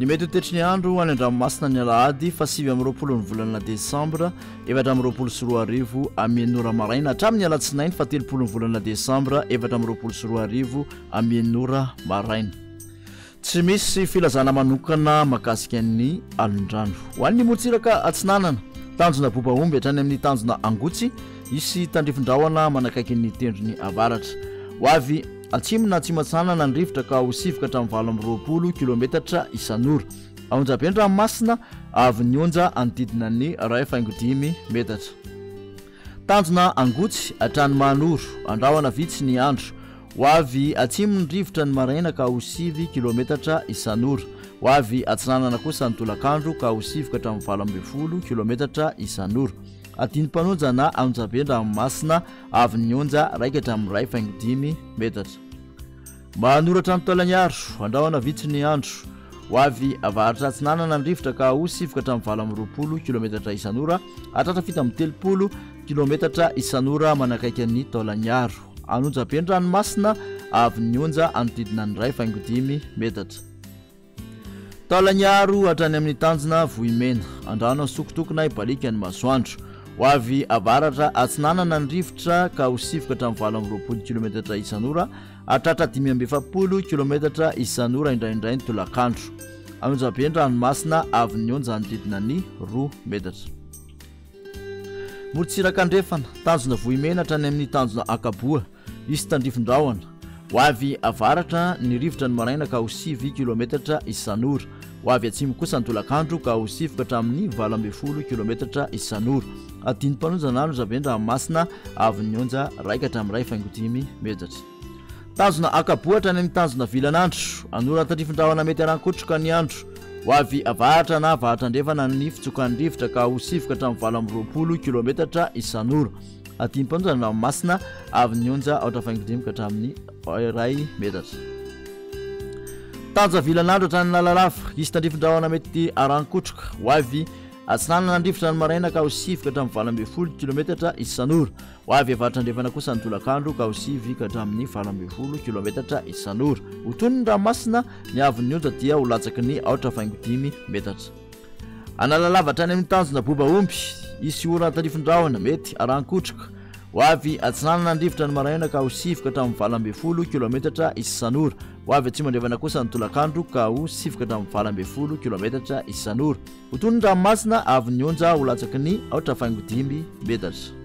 Ny mety ho toetry ny andro any an-dranomasina ny alahady fa 7 ny volana Décembre 2024 amin'ny ora maraina hatramin'ny alatsinainy fa 3 ny volana Décembre 2024 amin'ny ora maraina. Tsy misy filazana manokana mahakasika ny alon-drano. Ho an'ny morontsiraka atsinanana, tanjona bobaomby hatrany amin'ny tanjona angotsy, isy tandrifin-drahona manakaiky ny tendrony avaratra. Ho avy atsimo na atsimatsanana ny rivotra ka ho sivoka hatramin'ny 20 kilometatra isan'ora. Aonjabe ny ranomasina avy nionja anodidina ny 2.5 metatra. Tanjona angotsy hatrany manoro, andrahona vitsy ny andro. Ho avy atsimo ny rivotra ny maraina ka ho 7 kilometatra isan'ora. Ho avy atsinanana kosa ny tolakandro ka ho sivoka hatramin'ny 20 kilometatra isan'ora. Atiny mpanonjana aonjabe ny ranomasina avy nionja raika hatramin'ny 2.5 metatra. Manoratra ny taolanyaro, andrahona vitsy ny andro. Ho avy avaratra atsinanana ny rivotra ka ho sivoka hatramin'ny 20 kilometatra isan'ora, hatratra fita amin'ny 30 kilometatra isan'ora manakaiky ny taolanyaro. Anonjabe ny ranomasina avy nionja anodidina ny 2.5 metatra. Taolanyaro hatrany amin'ny tanjona vohimena, andrahona sokotokona ibalika ny masoandro. Ho avy avaratra atsinanana ny rivotra ka ho sivoka hatramin'ny 20 kilometatra isan'ora, hatratra 570 kilometatra isan'ora indraindray ny tolakandro. Anonjabe ny ranomasina avy nionja anodidina ny 2 metatra. Morontsiraka andrefana, tanjona vohimena hatrany amin'ny tanjona akaboa, isy tandrifin-drahona. Ho avy avaratra ny rivotra ny maraina ka ho 7 kilometatra isan'ora. Ho avy atsimo kosa ny tolakandro ka ho sivoka hatramin'ny 20 kilometatra isan'ora. Atiny mpanonjana anonjabe ny ranomasina avy nionja raika hatramin'ny 2.5 metatra. Tanjona akaboa hatrany amin'ny tanjona vilan'andro, anora tandrifin-drahona mety harankotroka ny andro. Ho avy avaratra na avaratra andrefana ny fitsokan'ny rivotra ka ho sivoka hatramin'ny 20 kilometatra isan'ora. Atiny mpanonjana ny ranomasina avy nionja 2.5 hatramin'ny 2 metatra. Tanja vilan'andro hatrany lalalava, isy tandrifin-drahona mety harankotroka. Ho avy atsinanana ny rivotra ny maraina ka ho sivoka hatramin'ny 20 kilometatra isan'ora. Ho avy avaratra andrefana kosa ny tolakandro ka ho sivoka hatramin'ny 20 kilometatra isan'ora. Ho tony ny ranomasina ny avy nionja dia ho latsaky ny 2.5 metatra. Analalava hatrany amin'ny tanjona bobaomby, isy ora tandrifin-drahona mety harankotroka. Ho avy atsinanana ny rivotra ny maraina ka ho sivoka hatramin'ny 20 kilometatra isan'ora. Ho avy atsimo andrefana kosa ny tolakandro ka ho sivoka hatramin'ny 20 kilometatra isan'ora. Ho tony ny ranomasina avy nionja ho latsaky ny 2.5 metatra.